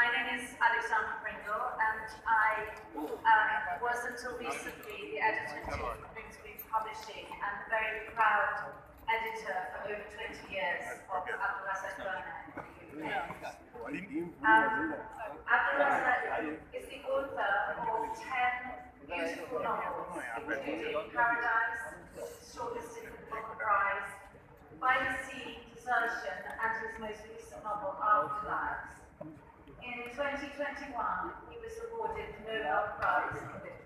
My name is Alexandra Plinger, and I was until recently the editor-in-chief of Bloomsbury Publishing and the very proud editor for over 20 years of Abdulrazak Gurnah in the UK. Abdulrazak is the author of 10 beautiful novels, including Paradise, shortlisted for the Booker Prize, By the Sea, Desertion, and his most recent novel, Afterlives. In 2021, he was awarded the Nobel Prize in Literature.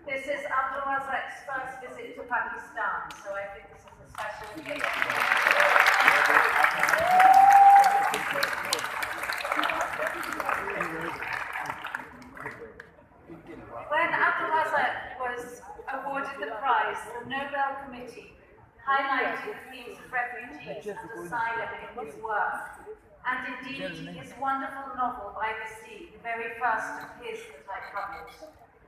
This is Abdulrazak's first visit to Pakistan, so I think this is a special occasion. When Abdulrazak was awarded the prize, the Nobel Committee highlighted the themes of refugees and asylum in his work, and indeed his wonderful novel By the Sea, the very first of his that I published,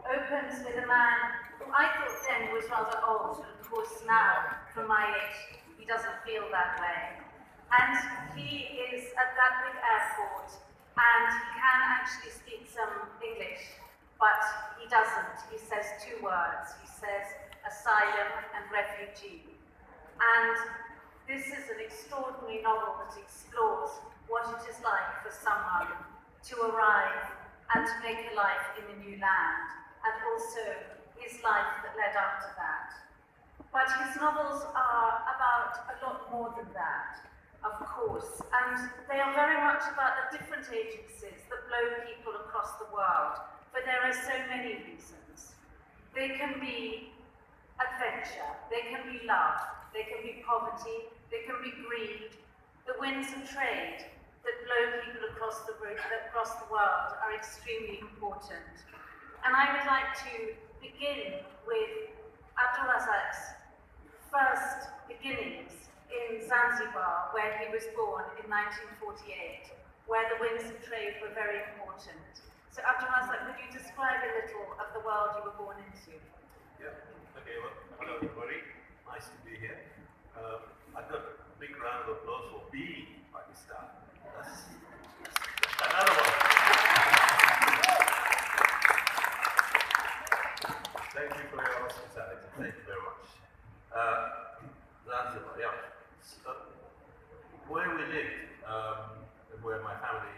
opens with a man who I thought then was rather old, but of course now, from my age, he doesn't feel that way. And he is at Gatwick Airport, and he can actually speak some English, but he doesn't. He says two words. He says asylum and refugee. And this is an extraordinary novel that explores what it is like for someone to arrive and to make a life in a new land, and also his life that led up to that. But his novels are about a lot more than that, of course, and they are very much about the different agencies that blow people across the world. But there are so many reasons. They can be adventure, they can be love, they can be poverty, they can be greed. The winds of trade that blow people across the world are extremely important. And I would like to begin with Abdulrazak's first beginnings in Zanzibar, where he was born in 1948, where the winds of trade were very important. So Abdulrazak, could you describe a little of the world you were born into? Yeah, okay, well, hello everybody, nice to be here. I've got a big round of applause for being Pakistan. That's another one. Thank you for your hospitality, thank you very much. Zanzibar, yeah. Where we lived, and where my family,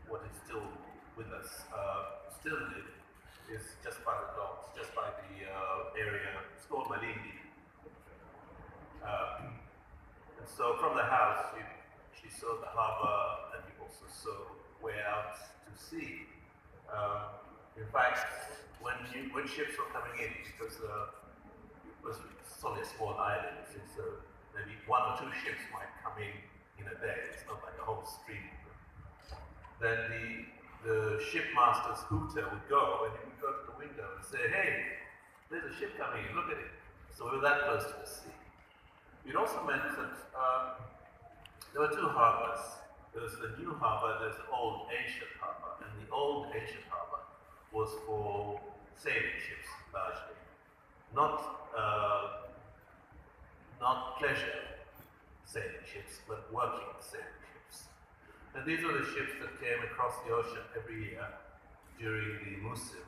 what is still with us, still live, is just by the docks, just by the area. It's called Malindi. And so from the house, she saw the harbour, and we also saw way out to sea. In fact, when ships were coming in, because it's only a small island, so maybe one or two ships might come in a day. It's not like a whole stream. Then the shipmaster's hooter would go, and he would go to the window and say, "Hey, there's a ship coming in, look at it." So we were that close to the sea. It also meant that there were two harbours. There's the new harbour, there's the old ancient harbour. And the old ancient harbour was for sailing ships, largely. Not pleasure sailing ships, but working sailing ships. And these were the ships that came across the ocean every year during the monsoon.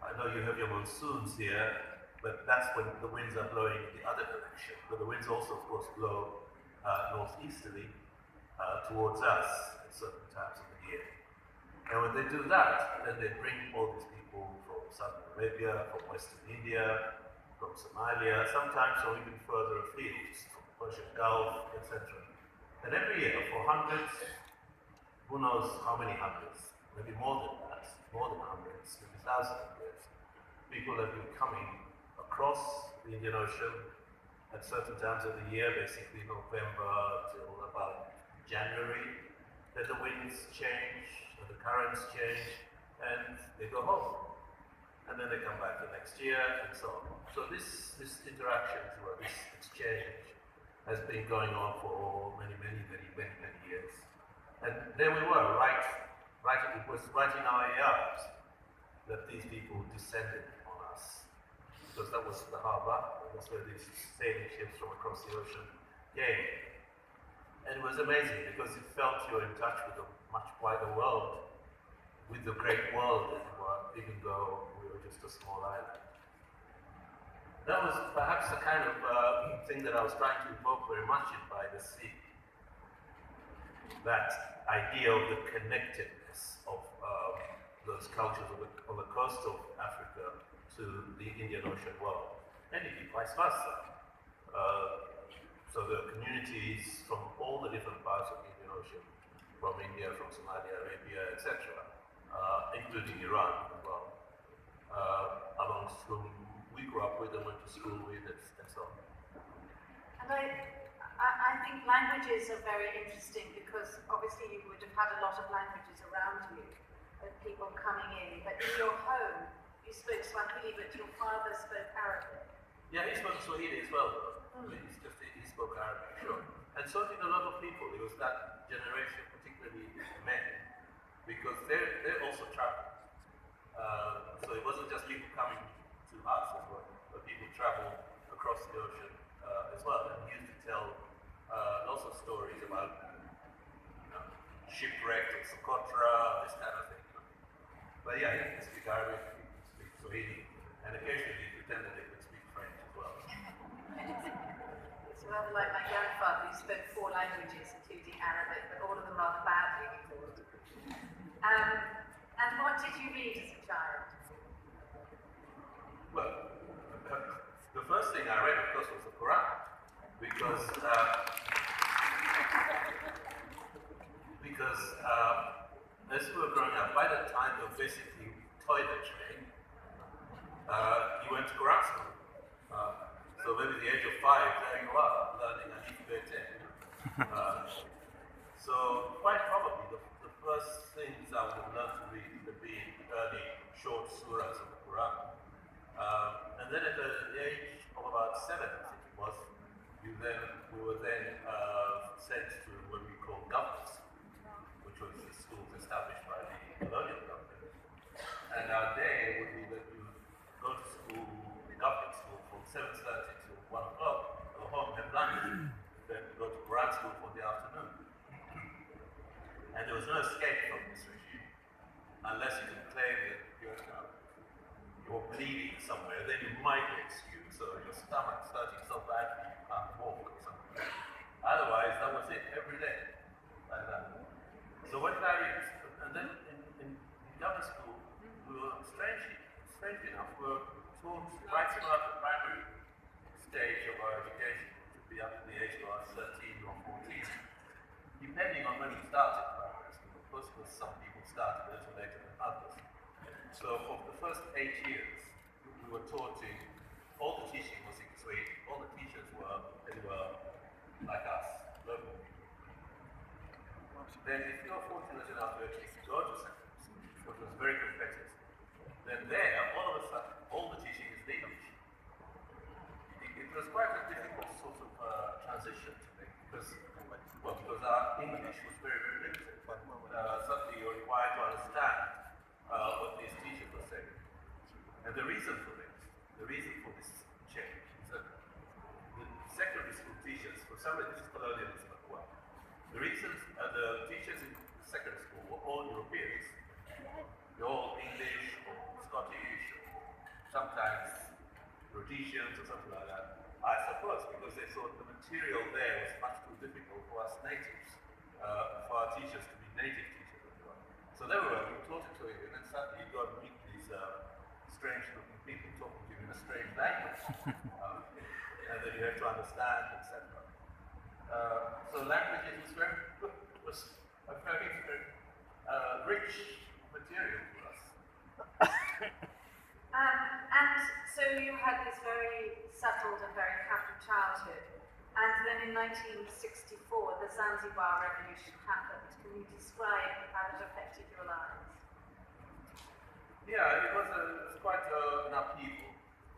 I know you have your monsoons here, but that's when the winds are blowing the other direction. But the winds also, of course, blow northeasterly towards us at certain times of the year. And when they do that, then they bring all these people from Saudi Arabia, from Western India, from Somalia, sometimes from even further afield, from the Persian Gulf, etc. And every year, for hundreds, who knows how many hundreds, maybe more than that, more than hundreds, maybe thousands of years, people have been coming across the Indian Ocean at certain times of the year, basically November till about January. Then the winds change, and the currents change, and they go home. And then they come back the next year, and so on. So this interaction, or this exchange, has been going on for many years. And there we were, it was right in our yards that these people descended on us. So because that was the harbour. That's where these sailing ships from across the ocean came. And it was amazing because it felt you were in touch with a much wider world, with the great world, as it were, even though we were just a small island. That was perhaps the kind of thing that I was trying to evoke very much in By the Sea. That idea of the connectedness of those cultures on the coast of Africa to the Indian Ocean world, and indeed vice versa. So the communities from all the different parts of the Indian Ocean, from India, from Somalia, Arabia, etc., including Iran as well, amongst whom we grew up with and went to school with, and so on. And I think languages are very interesting because obviously you would have had a lot of languages around you, of people coming in, but in your home you spoke Swahili, but your father spoke Arabic. Yeah, he spoke Swahili as well. He spoke Arabic, sure. And so did a lot of people. It was that generation, particularly men, because they also traveled. So it wasn't just people coming to us as well, but people traveled across the ocean as well. And he used to tell lots of stories about shipwreck in Socotra, this kind of thing. But yeah, he could speak Arabic, he could speak Swahili, and occasionally he pretended he could speak French as well. It's rather like my grandfather, who spoke 4 languages, including Arabic, but all of them rather badly, he thought. And what did you read as a child? Well, the first thing I read, of course, was the Quran, because as we were growing up, by that time you were basically toilet trained. You went to Quran school. So maybe at the age of 5, there you are, learning Alif Baitin. So quite probably the first things I would have learned to read would be early short surahs of the Quran. And then at the age of about 7, I think it was, we were then sent to what we call government, which was the schools established by the colonial government. And our day would be that you go to school, government school, from 7:30 to 1 o'clock, go home, have lunch, then go to Quran school for the afternoon. And there was no escape from this regime, unless you could claim that you're bleeding somewhere, then you might be excused, so your stomach's hurting so badly you can't walk or something. Otherwise, that was it, every day, like that. So what did I read? And then in government school, we were strangely enough, we were taught right throughout the primary stage of our education, to be up to the age of about 13 or 14, depending on when we started primary school. Of course, because some people started a little later than others. So for the first 8 years, we were taught all the teaching was in Swahili. All the teachers were like us, local people. Then if you're fortunate enough to actually go to secondary school, which was very competitive, then there, all of a sudden, all the teaching is English. It was quite a difficult sort of transition to make, because our English was very, very limited. Suddenly you're required to understand what these teachers were saying. And the reason for this change is that the secondary school teachers, for some reason, this is colonialism as well. The teachers in secondary school were all Europeans. They're all English or Scottish or sometimes Rhodesians or something like that. I suppose because they thought the material there was much too difficult for us natives, for our teachers to be native teachers as well. So they were taught it to you, and then suddenly you got to meet these strange looking people talking to you in a strange language. And then you have to understand, etc. So languages was a very, very rich material for us. And so you had this very settled and very happy childhood. And then in 1964, the Zanzibar Revolution happened. Can you describe how it affected your lives? Yeah, it was quite an upheaval.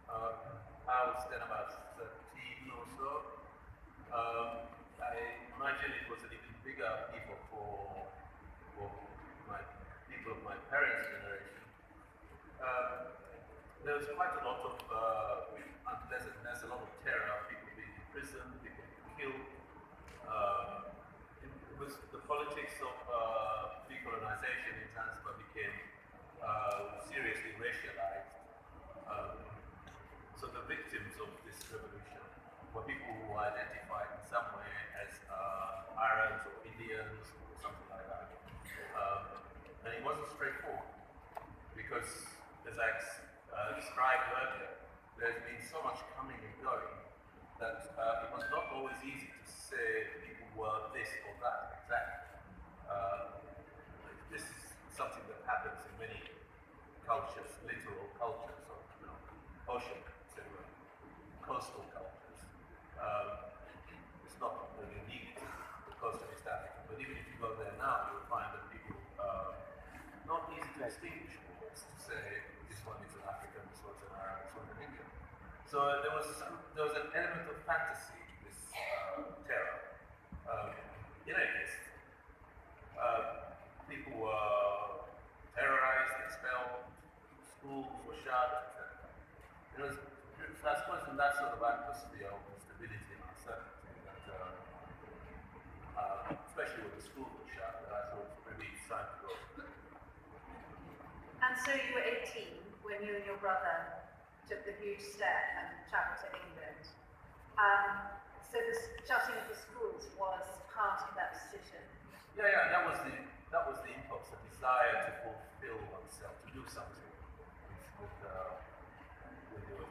I was then about 13 or so. I imagine it was an even bigger upheaval for my people of my parents' generation. there was quite a lot of unpleasantness, a lot of terror, people being imprisoned, people being killed. It was the politics of decolonization in Zanzibar became seriously racialized. So the victims of this revolution were people who were identified in some way as Arabs or Indians or something like that. And it wasn't straightforward because, as I described earlier, there's been so much coming and going that it was not always easy to say people were this or that exactly. This is something that happens in many cultures, littoral cultures, or ocean, coastal cultures. It's not really unique to the coast of East Africa, but even if you go there now, you'll find that people not easy to distinguish. To say this one is an African, this one's an Arab, this one's an Indian. So there was an element of fantasy in this terror. In any case, people were terrorized, expelled, schools were shut, etc. It was, I suppose, in that sort of atmosphere of instability and uncertainty that, especially with the schools were shut, that I thought maybe it's time to go. And so you were 18 when you and your brother took the huge step and travelled to England. So the shutting of the schools was part of that decision. Yeah, that was the impulse, the desire to fulfill oneself, to do something with your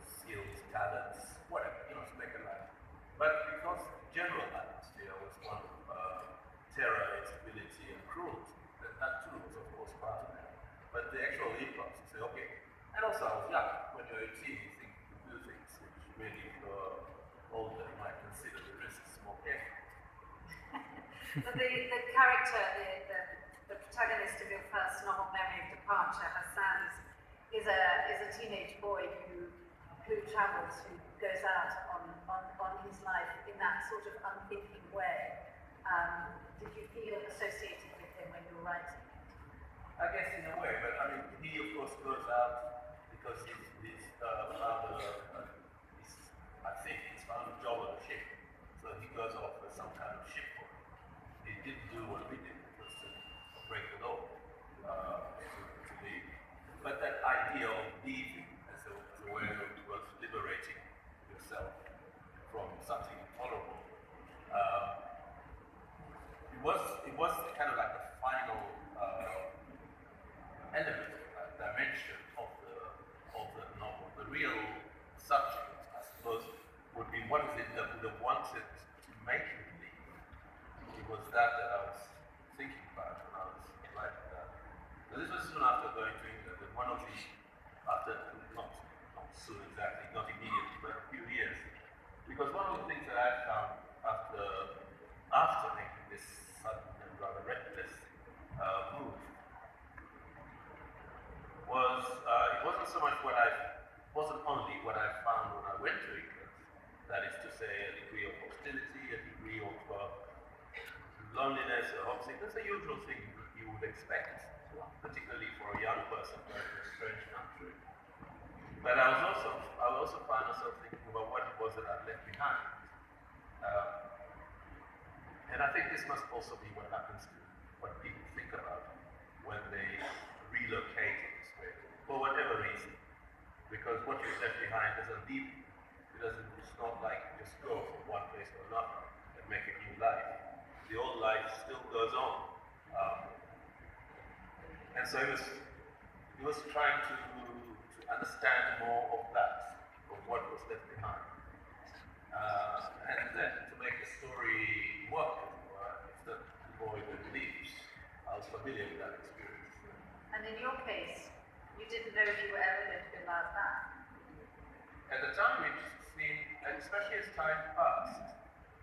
skills, talents, whatever, to make a life. But because the general atmosphere was one of terror, instability, and cruelty, that too was of course part of it. But the actual impulse to say, okay, and also I was young. When you're 18, you think you do things which really, if you're older, you might consider the risks more carefully. But the character, the protagonist of your first novel, Memory of Departure, Hassan, is a teenage boy who travels, who goes out on his life in that sort of unthinking way. Did you feel associated with him when you were writing? I guess in a way, but I mean, he of course goes out because he's found he's found a job on a ship. So he goes off with some kind of ship work. He didn't do what we did, which was to break the law, to leave. But that idea of leaving as a way of liberating yourself from something intolerable, it was kind of like a final element, dimension of the novel. The real subject, I suppose, would be what is it that would have wanted to make me leave. It was that I was thinking about when I was writing that. So this was soon after going to England, and one of the, after, not soon exactly, not immediately, but a few years. Because one of the things that I found after making this sudden and rather reckless move was, it wasn't only what I found when I went to England, that is to say a degree of hostility, a degree of loneliness, or homesickness, the usual thing you would expect, particularly for a young person going to a strange country. But I also found myself thinking about what it was that I'd left behind. And I think this must also be what happens to what people think about when they relocate in this way, for whatever reason. Because what you've left behind doesn't leave you. It's not like you just go from one place to another and make a new life. The old life still goes on. And so he was trying to understand more of that, of what was left behind. And then to make the story work, it's the boy that leaves. I was familiar with that experience. And in your case, you didn't know if you were ever going to be allowed back. At the time, it seemed, and especially as time passed,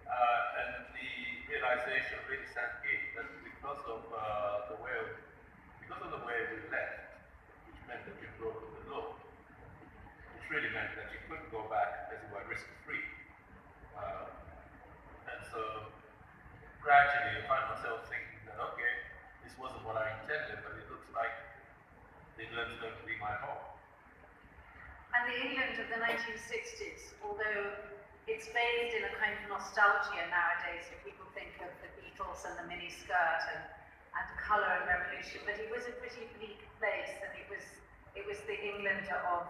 and the realization really sank in that because of the way we left, which meant that you broke the law, which really meant that you couldn't go back as you were risk-free. And so gradually I found myself thinking that, okay, this wasn't what I intended, but it looks like England's going to be my home. England of the 1960s, although it's bathed in a kind of nostalgia nowadays, if people think of the Beatles and the miniskirt and colour and revolution, but it was a pretty bleak place, and it was the England of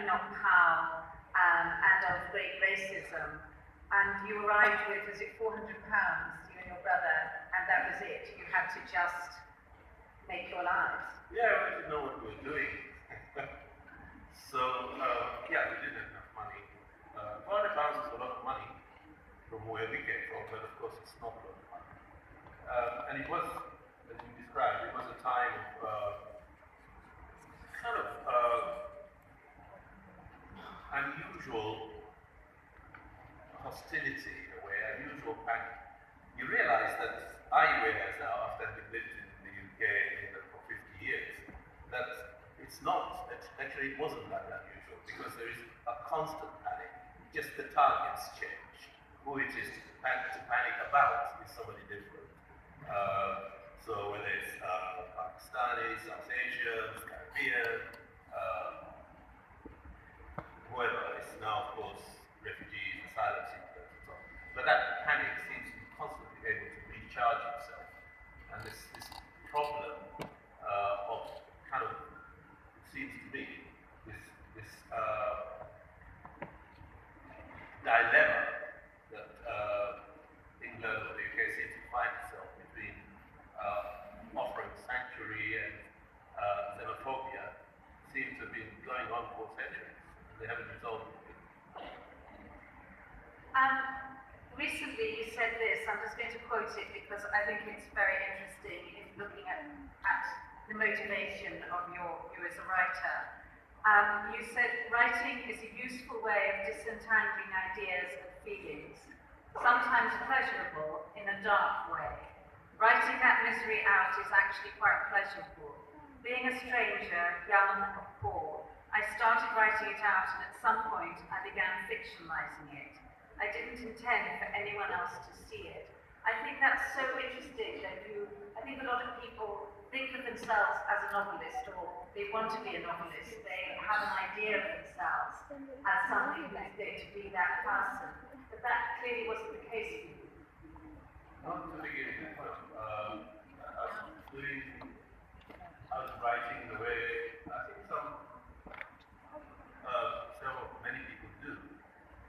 Enoch Powell and of great racism. And you arrived with, was it £400, you and your brother, and that was it. You had to just make your lives. Yeah, we didn't know what we were doing. So, yeah, we didn't have enough money. £400 is a lot of money from where we came from, but of course it's not a lot of money. And it was, as you described, it was a time of kind of unusual hostility in a way, unusual panic. You realize that I realize now, after having lived in the UK for 50 years, that it's not, actually it wasn't that unusual, because there is a constant panic, just the targets change. Who it is to panic about is somebody different. So whether it's Pakistanis, South Asians, Caribbean, whoever, it's now of course refugees, asylum seekers, and so on. But that panic seems to be constantly able to recharge itself. And this problem of kind of, it seems to be, this dilemma that England or the UK seems to find itself between offering sanctuary and xenophobia seems to have been going on for centuries. They haven't resolved it. Recently you said this, I'm just going to quote it because I think it's very interesting in looking at the motivation of you as a writer. You said, writing is a useful way of disentangling ideas and feelings, sometimes pleasurable in a dark way. Writing that misery out is actually quite pleasurable. Being a stranger, young and poor, I started writing it out, and at some point I began fictionalizing it. I didn't intend for anyone else to see it. I think that's so interesting that I think a lot of people think of themselves as a novelist, or they want to be a novelist. They have an idea of themselves as somebody who's going to be that person. But that clearly wasn't the case for you. Not to begin with. I was writing the way I think many people do,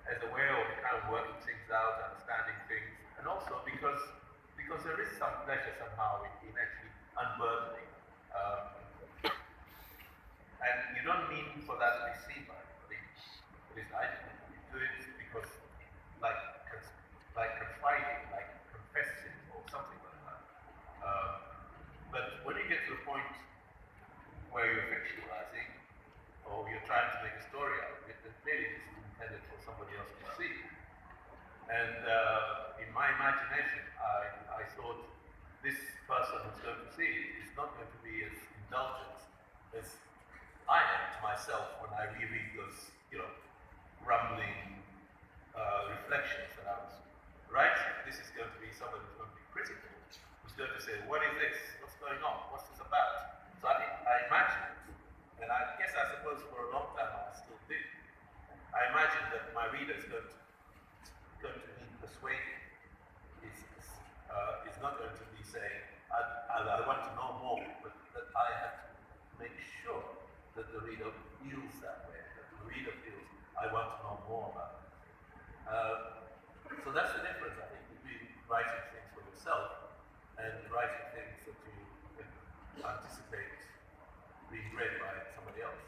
as a way of kind of working things out, understanding things, and also because there is some pleasure somehow in actually unburdening. And you don't mean for that to be seen by anybody. At least I didn't. You do it because, like confiding, like confessing, or something like that. But when you get to the point where you're fictionalizing, or you're trying to make a story out of it, then clearly it's intended for somebody else to see. And in my imagination, I thought this person who's going to see it is not going to be as indulgent as I am to myself when I reread those, rumbling reflections that I was writing. This is going to be somebody who's going to be critical, who's going to say, what is this? What's going on? What's this about? So I imagined it. And I guess I suppose for a long time I still did. I imagined that my reader is going to be persuaded. Is not going to be saying, I want to know more, but that I have to make sure that the reader feels that way, that the reader feels, I want to know more about it. So that's the difference, I think, between writing things for yourself and writing things that you anticipate being read by somebody else,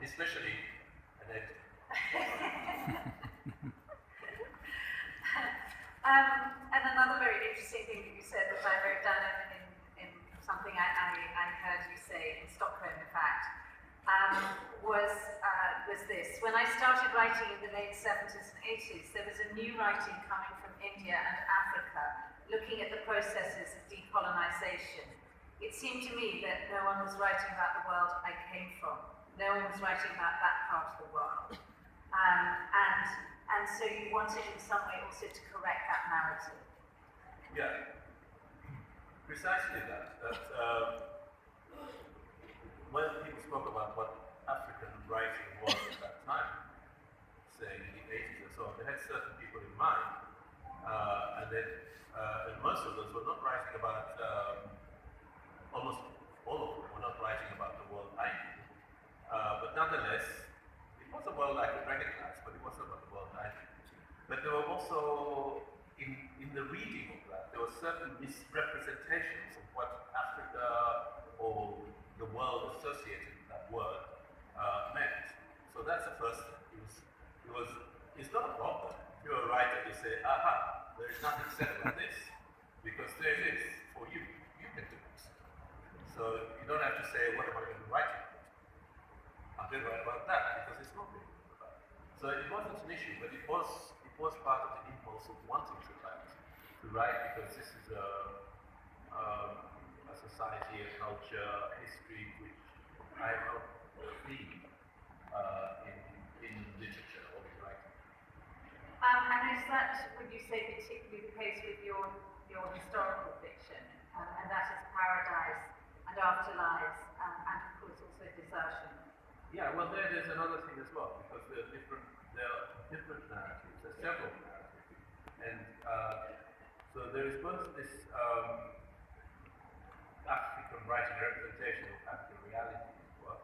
especially an editor. And another very interesting thing that you said that I wrote down in something I heard you say in Stockholm, in fact, was this. When I started writing in the late 70s and 80s, there was a new writing coming from India and Africa, looking at the processes of decolonization. It seemed to me that no one was writing about the world I came from. No one was writing about that part of the world. And so you wanted in some way also to correct that narrative. Yeah, precisely that. When people spoke about what African writing was at had certain people in mind, and most of those were not writing about, almost all of them were not writing about the world I knew. But nonetheless, it was a world I could recognize, but it wasn't about the world I knew. But there were also, in the reading of that, there were certain misrepresentations of what Africa or the world associated with that word meant. So that's the first thing. It's not a problem. If you're a writer, you say, aha, there is nothing said about this, because there it is for you. You can do it. So you don't have to say, what am I going to write about? I'm going to write about that, because it's not really about it. So it wasn't an issue, but it was part of the impulse of wanting to write, because this is a society, a culture, a history which I have not seen in literature or in writing. And is that, would you say, particularly the case with your historical fiction, and that is Paradise and Afterlives, and of course also Desertion? Yeah, well, there's another thing as well, because there are different narratives. There are several narratives, and so there is both this African writing representation of African reality as well,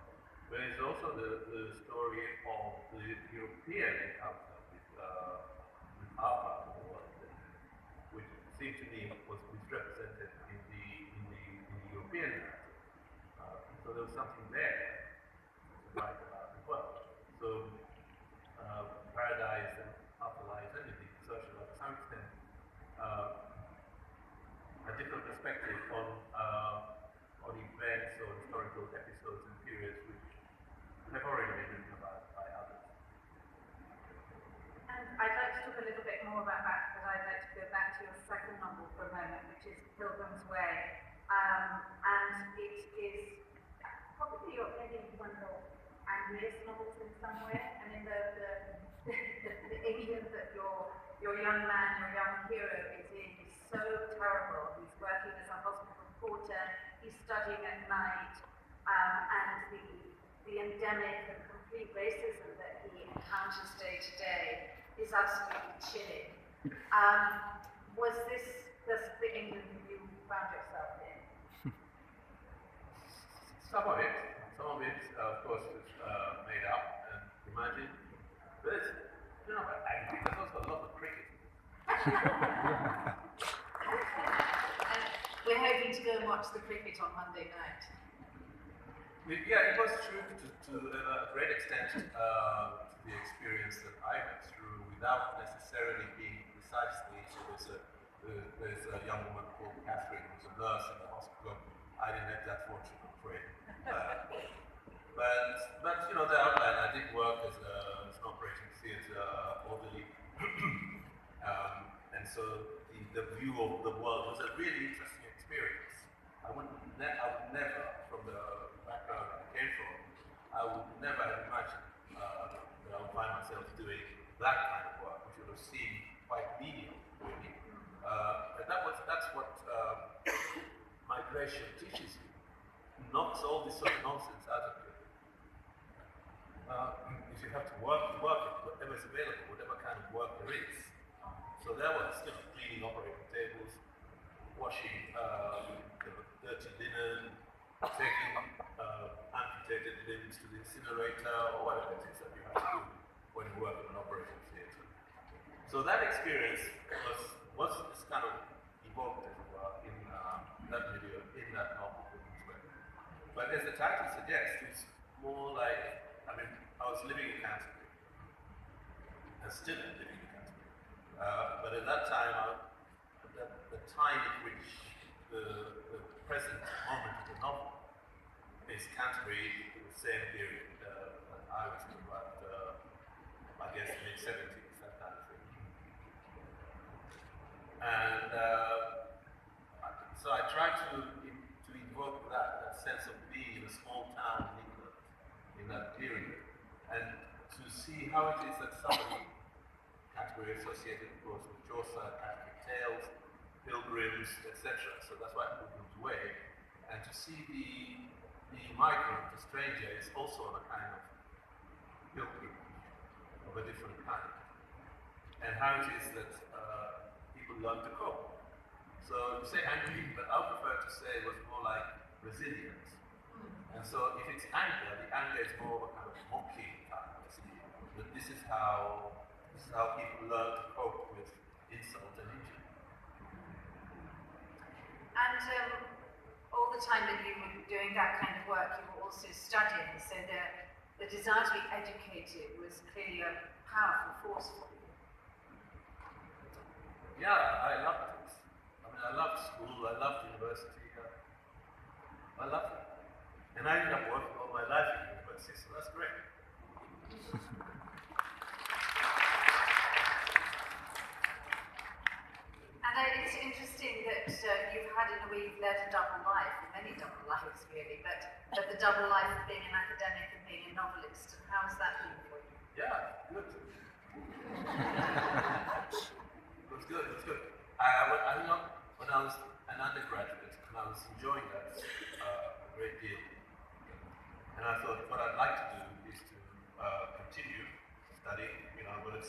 but there's also the story of the European encounter with our part of the world, which seemed to me was misrepresented in the European narrative. So there was something there to write about as well. So Paradise and Afterlife, anything social, to some extent, a different perspective on events or historical episodes and periods which have already been written about by others. And I'd like to talk a little bit more about that, but I'd like to go back to your second novel for a moment, which is Pilgrim's Way. And it is probably your maybe one of your angriest novels in some way. I mean, the England that your young man, your young hero is in is so terrible. He's working as a hospital porter, he's studying at night, and the endemic and complete racism that he encounters day to day is absolutely chilling. Was this the England that you found yourself in? Some of it, of course, is made up and imagined. But it's, you know, angry. There's also a lot of cricket. We're hoping to go and watch the cricket on Monday night. Yeah, it was true to a great extent to the experience that I went through without necessarily being precisely. So there's a young woman called Catherine who's a nurse in the hospital. I didn't have that fortune, I'm afraid. But you know, the outline, I did work as an operating theatre orderly. And so the view of the world was a really interesting experience. I would never, from the background I came from, I would never have imagined that I would find myself doing that kind of work, which would have seemed quite menial, really. And that's what migration teaches you. Knocks all this sort of nonsense out of you. If you have to work it, whatever is available, whatever kind of work there is. So there was, you know, cleaning operating tables, washing dirty linen, taking amputated limbs to the incinerator, or whatever it is that you have to do when you work in an operating theatre. So that experience was this kind of evoked, as it were, in that video, in that novel. But as the title suggests, it's more like, I mean, I was living in Canterbury, and still living in Canterbury. But at that time, the time in which the present moment of the novel is Canterbury, the same period that I was in about, I guess, mid-70s, that kind of thing. And so I tried to invoke that sense of being in a small town in England in that period, and to see how it is that somebody, Canterbury associated, of course, with Chaucer, Catholic tales, pilgrims, etc. So that's why Pilgrim's Way, and to see the migrant, the stranger, is also on a kind of pilgrimage of a different kind. and how it is that people learn to cope. So you say angry, but I would prefer to say it was more like resilient. And so if it's anger, the anger is more of a kind of mocking type of thing. But this is how people learn to cope with insult and injury. And all the time that you were doing that kind of work, you were also studying, so the desire to be educated was clearly a powerful force for you. Yeah, I loved it. I mean, I loved school, I loved university, I loved it. And I ended up working all my life in university, so that's great. And it's interesting that you've had, in a way, you've led a double life, many double lives really, but the double life of being an academic and being a novelist. And how has that been for you? Yeah, good. It was good, it was good. I think when I was an undergraduate, and I was enjoying that a great deal. And I thought what I'd like to do is to continue studying, I'm going to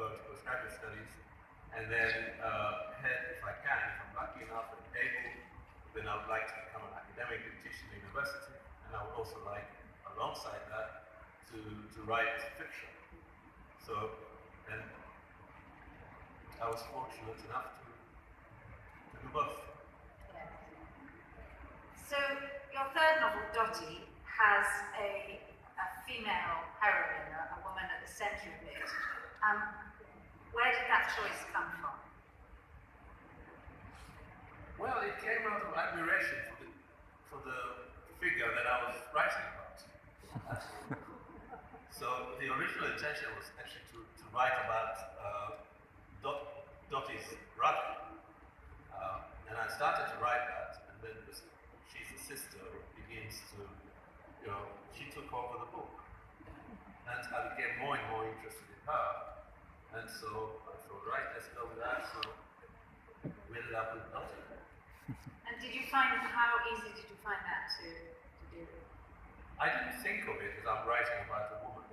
go to postgraduate studies, and then head, if I can, if I'm lucky enough and able, then I would like to become an academic and teach in the university, and I would also like, alongside that, to write fiction. So, and I was fortunate enough to do both. Yeah. So, your third novel, Dottie, has a female heroine, a woman at the centre of it. Where did that choice come from? Well, it came out of admiration for the figure that I was writing about. So the original intention was actually to write about Dottie's brother. And I started to write that, and then she's a sister, begins to, she took over the book. And I became more and more interested in her. And so I thought, right, let's go with that. So we ended up with Dottie. And how easy did you find that to do? I didn't think of it as I'm writing about a woman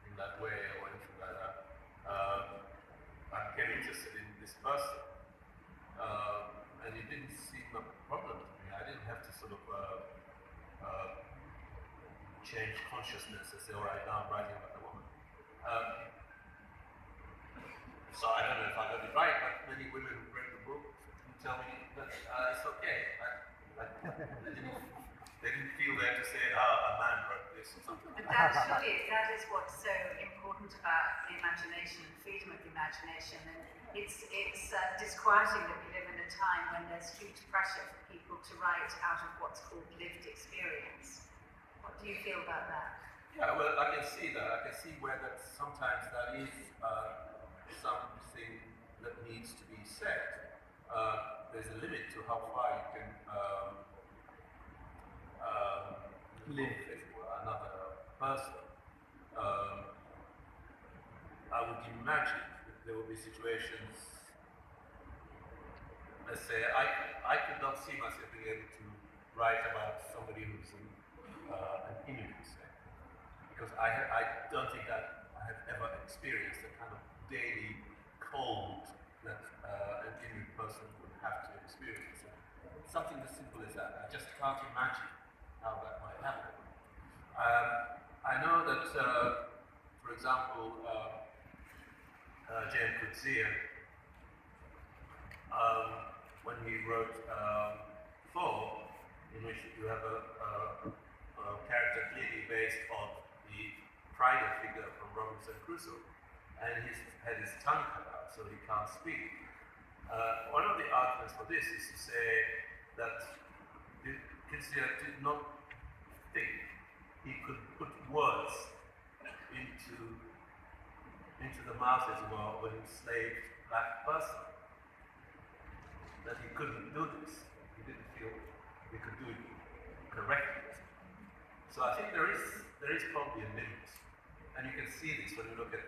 in that way or anything like that. I became interested in this person. And it didn't seem a problem to me. I didn't have to sort of change consciousness and say, all right, now I'm writing about a woman. So I don't know if I got it right, but many women who read the book tell me that it's okay. They didn't feel there to say, a man wrote this or something. But that is what's so important about the imagination, freedom of the imagination. And it's disquieting that we live in a time when there's huge pressure for people to write out of what's called lived experience. What do you feel about that? Yeah, well, I can see that. I can see where sometimes that is something that needs to be said. There's a limit to how far you can live with another person. I would imagine that there will be situations, let's say, I could not see myself being able to write about somebody who's an Inuit, say, because I don't think that I have ever experienced the kind of daily cold that an Inuit person would have to experience. Something as simple as that. I just can't imagine how that might happen. I know that, for example, James Coetzee, when he wrote Thor, in which you have a character clearly based on the Friday figure from Robinson Crusoe, and he's had his tongue cut out so he can't speak. One of the arguments for this is to say that Coetzee did not think he could put words into the mouth, as it were, of an enslaved black person. That he couldn't do this. He didn't feel he could do it correctly. So I think there is probably a limit, and you can see this when you look at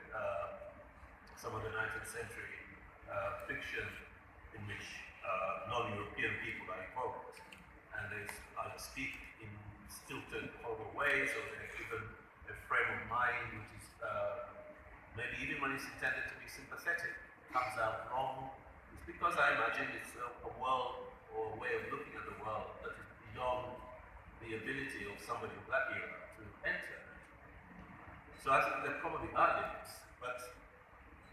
some of the 19th century fiction in which non-European people are evoked, and they speak in stilted, horrible ways, or they're given a frame of mind which is maybe even when it's intended to be sympathetic comes out wrong, it's because I imagine it's a world or a way of looking at the world that is beyond the ability of somebody of that era to enter. So I think there probably are limits. But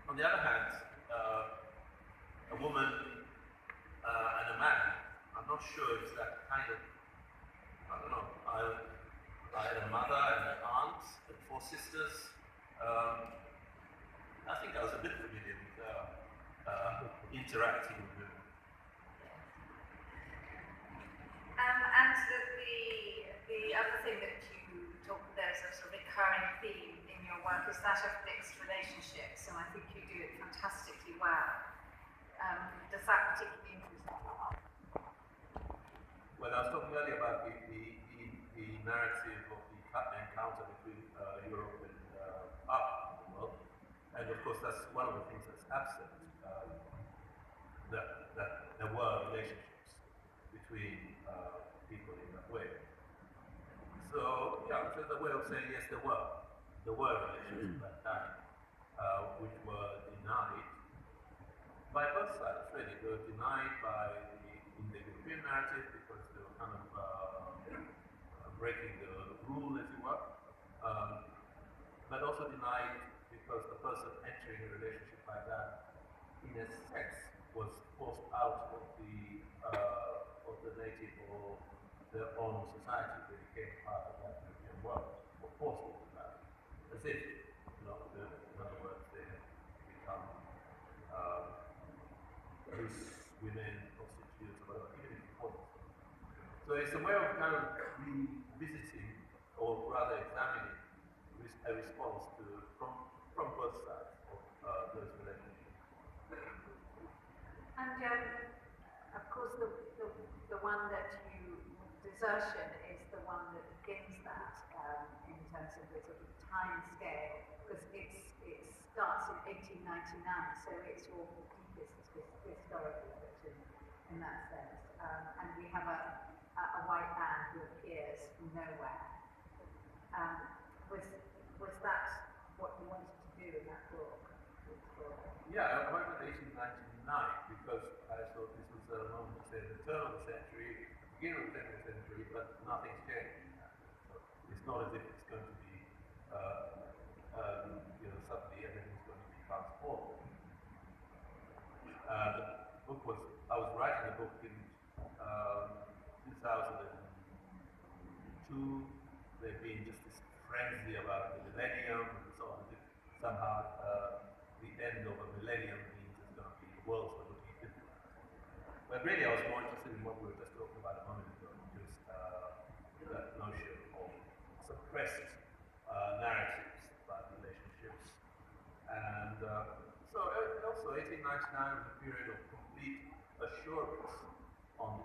on the other hand, a woman and a man, I'm not sure it's that kind of, I don't know, I had a mother and an aunt and 4 sisters. I think I was a bit familiar with interacting with women. And the other thing that you talk, there's a sort of recurring theme in your work is that of mixed relationships, and I think you do it fantastically well. Does that particularly interest you? Well, I was talking earlier about the narrative of the encounter between Europe and Africa in the world, and of course that's one of the things that's absent. That there were relationships between people in that way. So yeah, so the way of saying yes, there were relationships at that time, which were denied by both sides. Really, they were denied in the European narrative because they were kind of breaking the rule, as it were, but also denied because the person entering a relationship like that, in a sense, was forced out of the native or their own society. They became part of that European world, or forced into that, as if, in other words, they had become loose women, prostitutes, or whatever, even if it wasn't. So it's a way of kind of revisiting, or rather examining, a response from both sides of those relationships. And of course, the one that desertion is the one that begins that in terms of the sort of time scale, because it starts in 1899, so it's your deepest historical fiction in that sense. And we have a white man who appears from nowhere. Was that what you wanted to do in that book? Yeah, I went with 1899 because I thought this was a moment to say the turn of the century, beginning of the 20th century, but nothing's changed. So it's not as if it's going to be, suddenly everything's going to be transformed. The book I was writing the book in 2002. There'd been just this frenzy about the millennium and so on. Somehow, the end of a millennium means it's going to be the world's going to be different. But really, I was more interested in what we were just talking about a moment ago, just that notion of suppressed narratives about relationships. And so, also, 1899 was a period of complete assurance from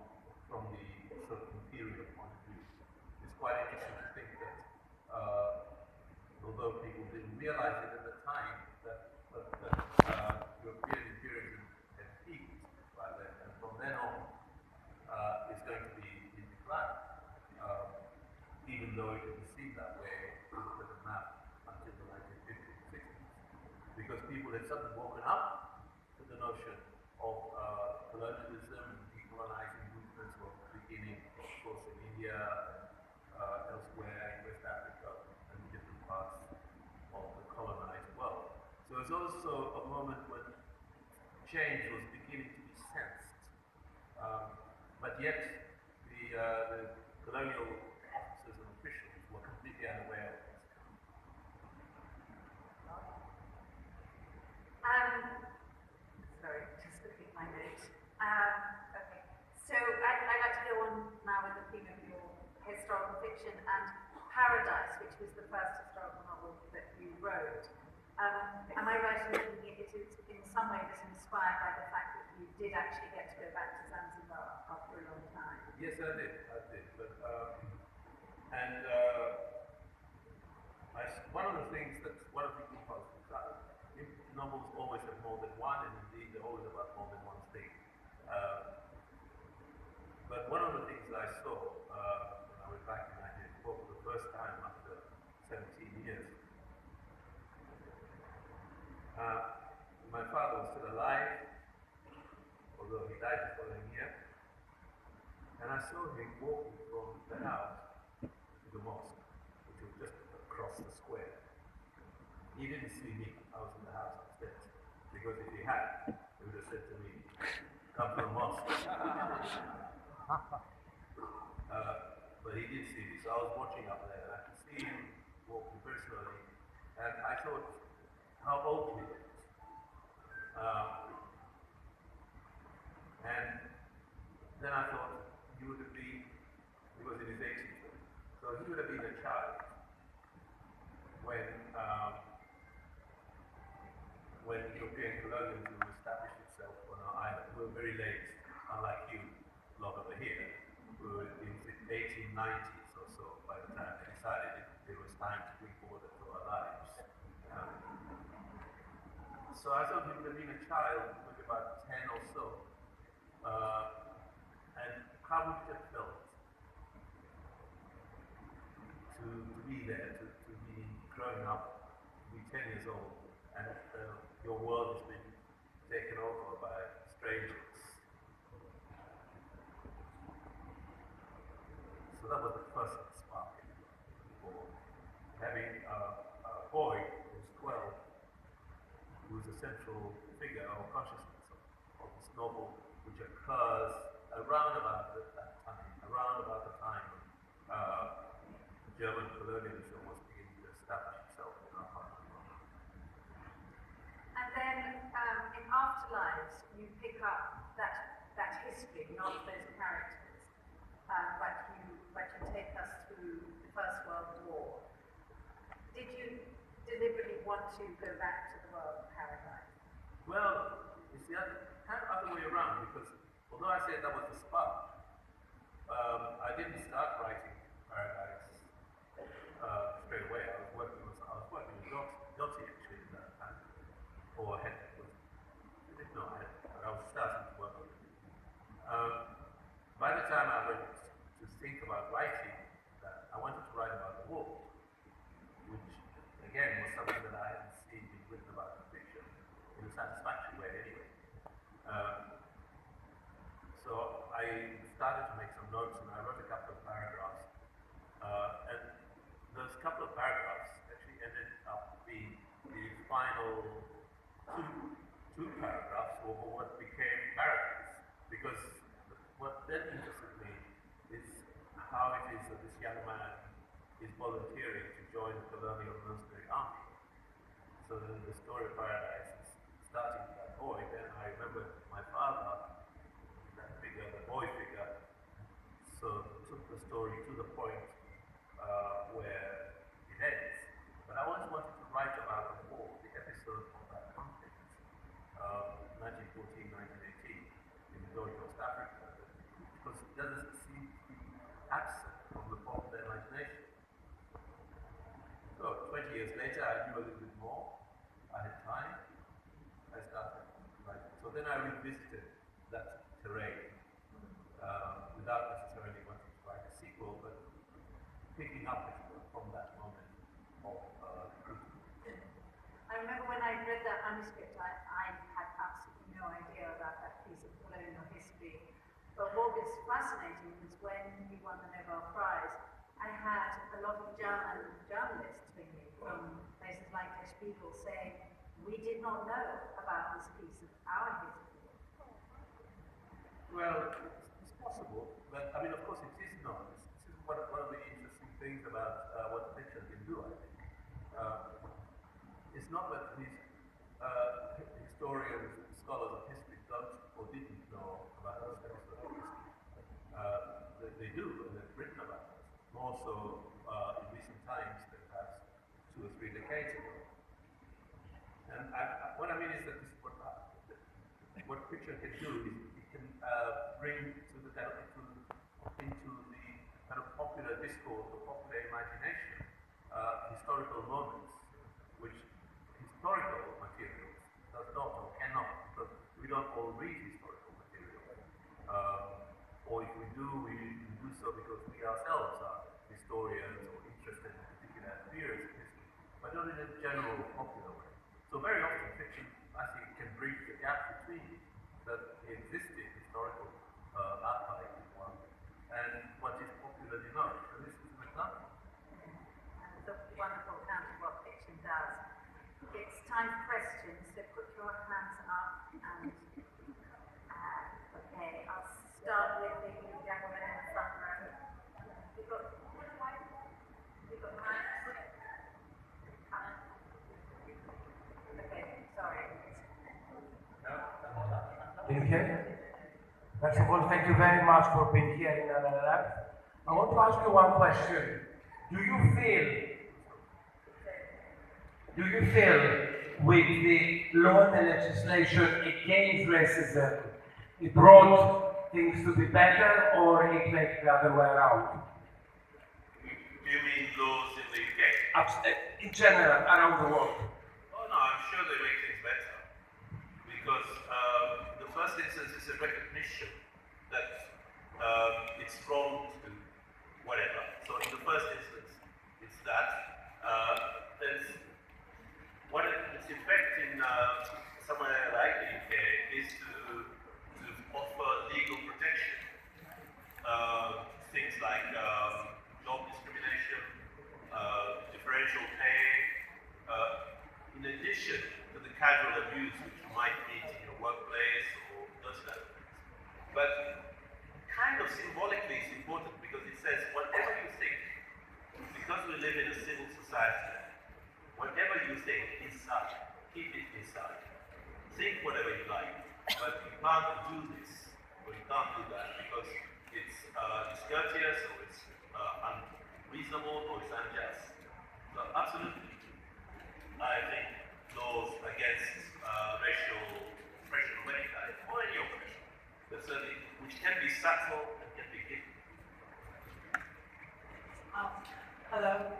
the sort of imperial point of view. It's quite interesting to think that, although people didn't realize it at the time, that European imperialism had peaked by then, and from then on, it's going to be in decline, even though it didn't seem that way if you look at the map until the 1950s and 60s, because people had suddenly woken up to the notion of colonialism and decolonizing movements were beginning, of course, in India and elsewhere in West Africa and different parts of the colonized world. So it was also a moment when change was beginning to be sensed, but yet the colonial officers and officials were completely unaware of this. Sorry, just looking at my notes. Okay, so I'd like to go on now with the theme of your historical fiction and Paradise, which was the first historical novel that you wrote. Am I right in thinking it is in some way was inspired by the fact that you did actually get to go back to Zanzibar after a long time? Yes, I did. But one of the things that's one of the impulses novels always have more than one, and indeed they're always about more than one thing. But one of the things that I saw when I went back in 1984 for the first time after 17 years I saw him walking from the house to the mosque, which was just across the square. He didn't see me. I was in the house upstairs. Because if he had, he would have said to me, come to the mosque. But he did see me, so I was watching up there, and I could see him walking very slowly, and I thought how old he was. And then I thought he would have been, he was in his 80s, so he would have been a child when European colonialism established itself on our island. We were very late, unlike you, a lot over here. We were in the 1890s or so by the time they decided it was time to bring order to our lives. So I thought he would have been a child, maybe about 10 or so. And how would it have felt to be there, to be growing up, to be 10 years old, and your world has been taken over by strangers. So that was the first spark for having a boy who's 12, who's a central figure of consciousness of this novel, which occurs around about that time, around about the time German colonialism was beginning to establish itself in our part of the world. And then in Afterlives, you pick up that history, not those characters, but you take us through the First World War. Did you deliberately want to go back to the world of Paradise? Well, it's the kind of other way around, because although I said that was the spark, I didn't start writing Paradise straight away. I was working with Yachty actually at that time, or I was starting to work with it. By the time I went to think about writing that, I wanted to write about the war, which again was something that I hadn't seen being written about in fiction in a satisfactory way anyway. So I started to make some notes, and I wrote a couple of paragraphs, and those couple of paragraphs actually ended up being the final two paragraphs of what became Paradise, because what then interested me is how it is that this young man is volunteering to join the colonial mercenary army. So the story of Paradise is starting with that boy. Then I remember my father, that figure, the boy figure, so took the story to the point where it ends. But I always wanted to write about the war, the episode of that conflict, 1914, 1918, in the Middle West Africa, because it doesn't seem to be absent from the popular imagination. So 20 years later, I knew a little bit more. I had time. I started writing. So then I revisited that terrain without necessarily wanting to write a sequel, but picking up from that moment of I remember when I read that manuscript, I had absolutely no idea about that piece of colonial history. But what was fascinating was when you won the Nobel Prize, I had a lot of German journalists ring me from places like Der Spiegel saying, we did not know about this piece of our history. Well, it's possible, but I mean, of course, it is not. This is one of the interesting things about what fiction can do, I think. It's not that these historians, scholars of history don't or didn't know about us as history. They do, and they've written about us. More so in recent times than perhaps 2 or 3 decades ago. And what I mean is that what fiction can do is it can bring to the into the kind of popular discourse, the popular imagination, historical moments, which historical materials does not or cannot, because we don't all read historical material. Or if we do so because we ourselves are historians or interested in particular periods of history, but not in a general popular way. So very often fiction, I think, can bridge the gap between that existing historical archive one time for questions, so put your hands up and okay, I'll start with the gentleman in the front row. You've got mics? Okay, sorry. Can you hear? First of all, thank you very much for being here in our lab. I want to ask you one question. Do you feel with the law and the legislation against racism, it brought things to be better or it made the other way around? Do you mean laws in the UK? In general, around the world. Oh no, I'm sure they make things better. Because the first instance is a recognition that it's wrong to do whatever. So in the first instance, it's that. What its effect in somewhere like the UK is to offer legal protection. Things like job discrimination, differential pay, in addition to the casual abuse which you might meet in your workplace or those kind of things. But kind of symbolically it's important because it says whatever you think, because we live in a civil society, whatever you think inside, keep it inside. Think whatever you like, but you can't do this, or you can't do that because it's discourteous, or it's unreasonable, or it's unjust. So absolutely, I think laws against racial oppression of any kind, or any oppression, but certainly, which can be subtle and can be hidden. Hello.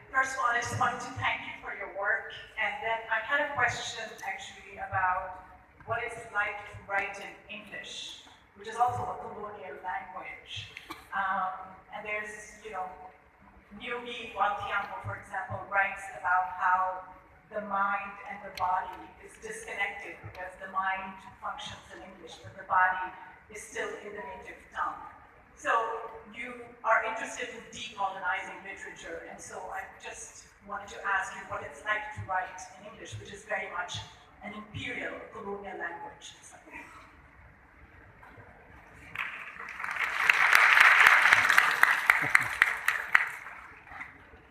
First of all, I just wanted to thank you for your work, and then I had a question actually about what it's like to write in English, which is also a colonial language. And there's, Nyugi Wantiango, for example, writes about how the mind and the body is disconnected because the mind functions in English, but the body is still in the native tongue. So you are interested in decolonizing literature, and so I just wanted to ask you what it's like to write in English, which is very much an imperial colonial language.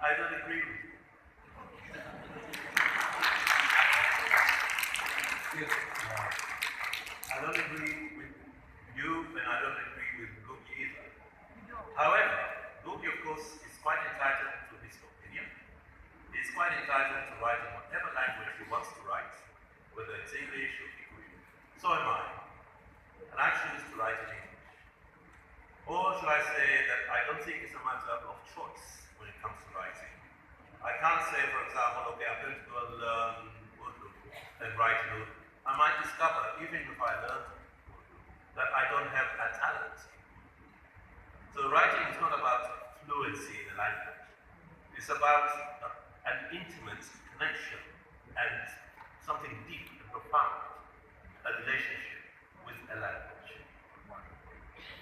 I don't agree with you. I don't agree with you, and I don't agree with Guki either. However, Guki, of course, is quite entitled to his opinion. He's quite entitled to write in whatever language he wants to write, whether it's English or Kikuyu. So am I. And I choose to write in English. Or should I say that I don't think it's a matter of choice when it comes to writing. I can't say, for example, okay, I'm going to go and learn Urdu and write in Urdu. I might discover, even if I learn Urdu, that I don't have that talent. So writing is not about fluency in the language. It's about an intimate connection and something deep and profound, a relationship with a language.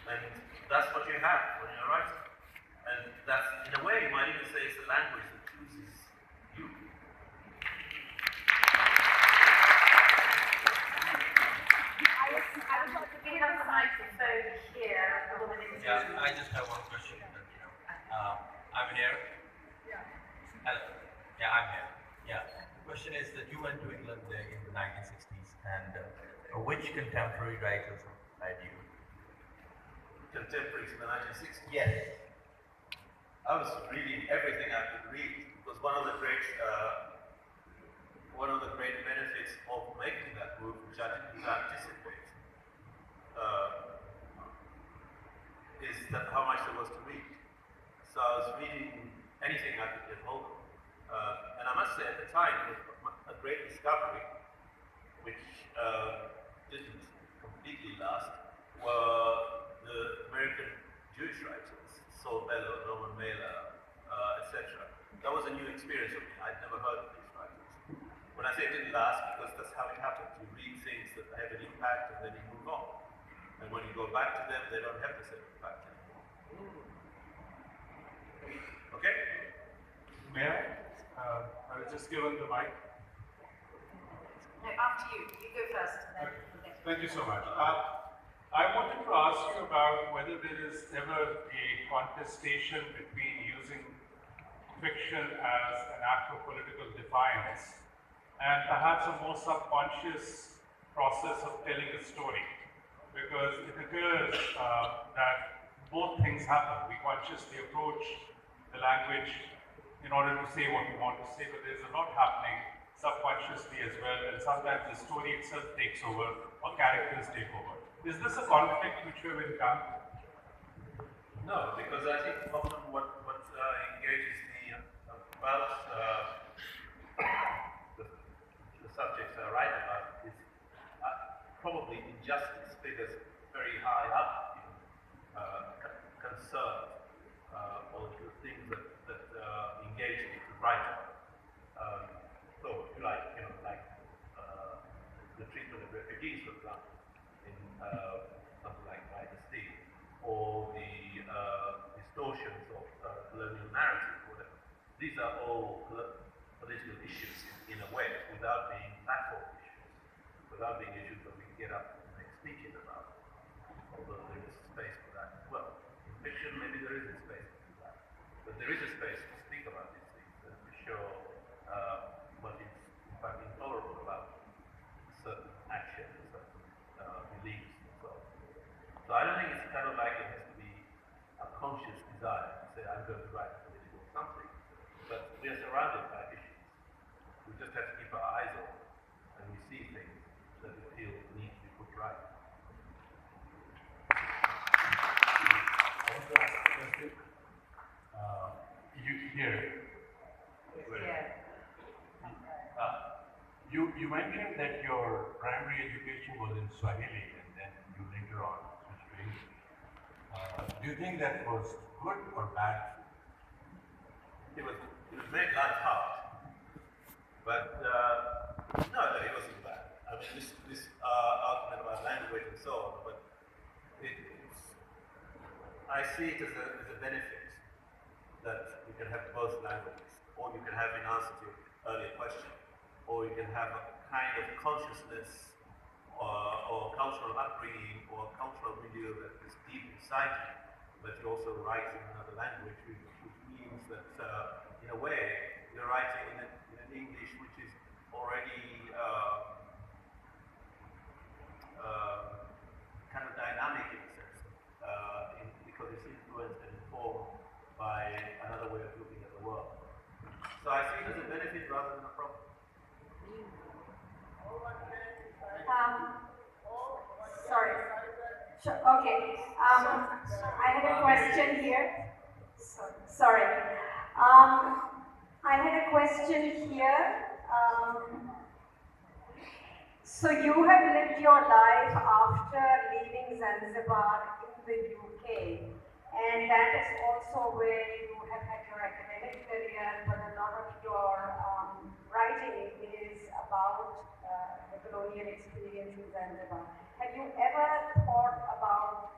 And that's what you have when you're writing. And that's, in a way, you might even say it's the language that chooses you. We have a microphone here. Yeah, I just have one question. I'm here. Hello. Yeah, I'm here. Yeah. The question is that you went to England in the 1960s, and which contemporary writers inspired you? Contemporaries in the 1960s? Yes. I was reading everything I could read. It was one of the great benefits of making that move, which I didn't anticipate, is that how much there was to read. So I was reading anything I could get hold of. And I must say, at the time, it was a great discovery, which didn't completely last, were the American Jewish writers, Saul Bellow, Norman Mailer, etc. That was a new experience for me. I'd never heard of these writers. When I say it didn't last, because that's how it happens. You read things that have an impact and then you move on. And when you go back to them, they don't have the same impact anymore. Okay? May I? I was just given the mic. No, after you. You go first. And then Okay. Thank you so much. I wanted to ask you about whether there is ever a contestation between using fiction as an act of political defiance and perhaps a more subconscious process of telling a story. Because it appears that both things happen. We consciously approach the language in order to say what we want to say, but there's a lot happening subconsciously as well, and sometimes the story itself takes over or characters take over. Is this a conflict which you have encountered? No, because I think often what engages me about the subjects I write about is probably injustice figures very high up in concern or the things that engage me to write about. So, if you like, like the treatment of refugees, for example, in something like By the Sea, or the distortions of colonial narrative, or whatever. These are all political issues in a way, without being platform issues, without being issues that we can get up and make speeches about. Although there is space for that as well. In fiction, maybe there isn't space to do that, but there is a space to speak about these things and to show what is in fact intolerable about certain actions, certain beliefs, and so on. So I don't think it's kind of like it has to be a conscious desire to say I'm going to write a political something, but we are surrounded by issues. We just have to keep our eyes open, and we see things that we feel need to be put right. I want to ask a question. You mentioned that your primary education was in Swahili and then you later on switched to English. Do you think that was good or bad? It was very light-hearted, but no, it wasn't bad. I mean, this argument about language and so on, but I see it as a benefit that you can have both languages, or you can have, in answer to your earlier question, or you can have a kind of consciousness or cultural upbringing or cultural milieu that is deep inside you, but you also write in another language, which means that in a way you're writing in an English which is already kind of dynamic in a sense, because it's influenced and informed by another way of looking at the world. So I see it as a benefit rather than a problem. Sorry. Okay. I had a question here. Sorry. I had a question here. So you have lived your life after leaving Zanzibar in the UK, and that is also where you have had your academic career, but a lot of your writing is about the colonial experience in Zanzibar. Have you ever thought about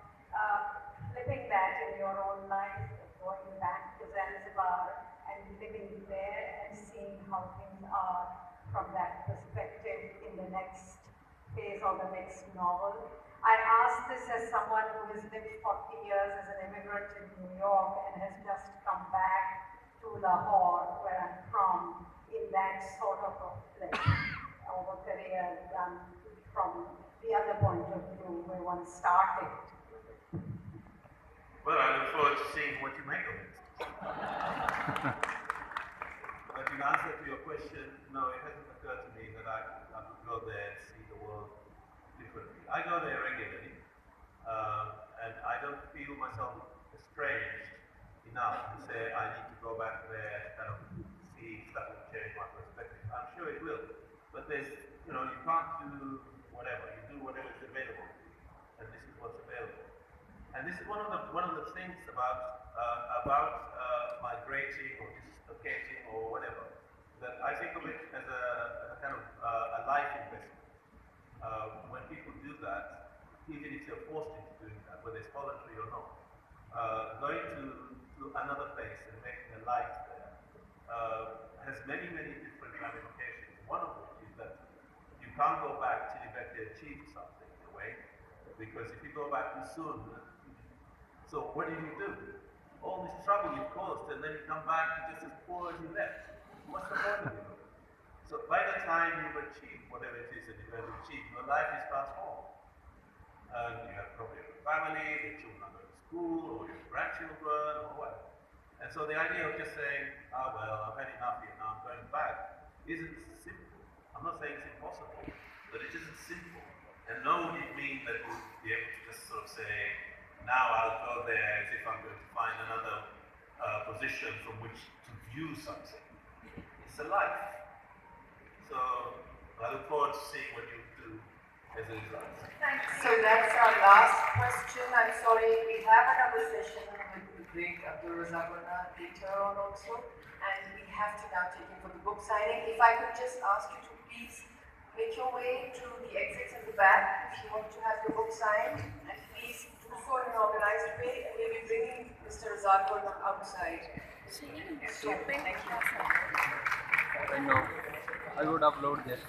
flipping that in your own life, going back to Zanzibar and living there and seeing how things are from that perspective in the next phase or the next novel? I ask this as someone who has lived 40 years as an immigrant in New York and has just come back to Lahore, where I'm from, in that sort of a place, our career done from the other point of view where one started. Well, I look forward to seeing what you make of it. But in answer to your question, no, it hasn't occurred to me that I could go there and see the world differently. I go there regularly, and I don't feel myself estranged enough to say I need to go back there and kind of see if that will change my perspective. I'm sure it will, but there's, you can't do whatever. You do whatever is available to you, and this is what's available. And this is one of the things about migrating or dislocating or whatever, that I think of it as a kind of a life investment. When people do that, even if they're forced into doing that, whether it's voluntary or not, going to another place and making a life there has many, many different ramifications. One of which is that you can't go back till you've actually achieved something in a way, because if you go back too soon, so what did you do? All this trouble you've caused, and then you come back just as poor as you left. What's the point of it? So by the time you've achieved whatever it is that you've ever achieved, your life is transformed. And you have probably a family, the children are going to school, or your grandchildren, or what. And so the idea of just saying, ah, well, I've had enough here, now I'm going back, isn't simple. I'm not saying it's impossible, but it isn't simple. And nor would it mean that we'll be able to just sort of say, now I'll go there as if I'm going to find another position from which to view something. It's a life. So I look forward to seeing what you do as a result. So that's our last question. I'm sorry, we have another session with the great Abdulrazak Gurnah later on also, and we have to now take him for the book signing. If I could just ask you to please make your way to the exits at the back if you want to have your book signed, and please do so in an organized way, and we'll be bringing Mr. Razak Gurnah outside. Thank you. I know. I would upload this.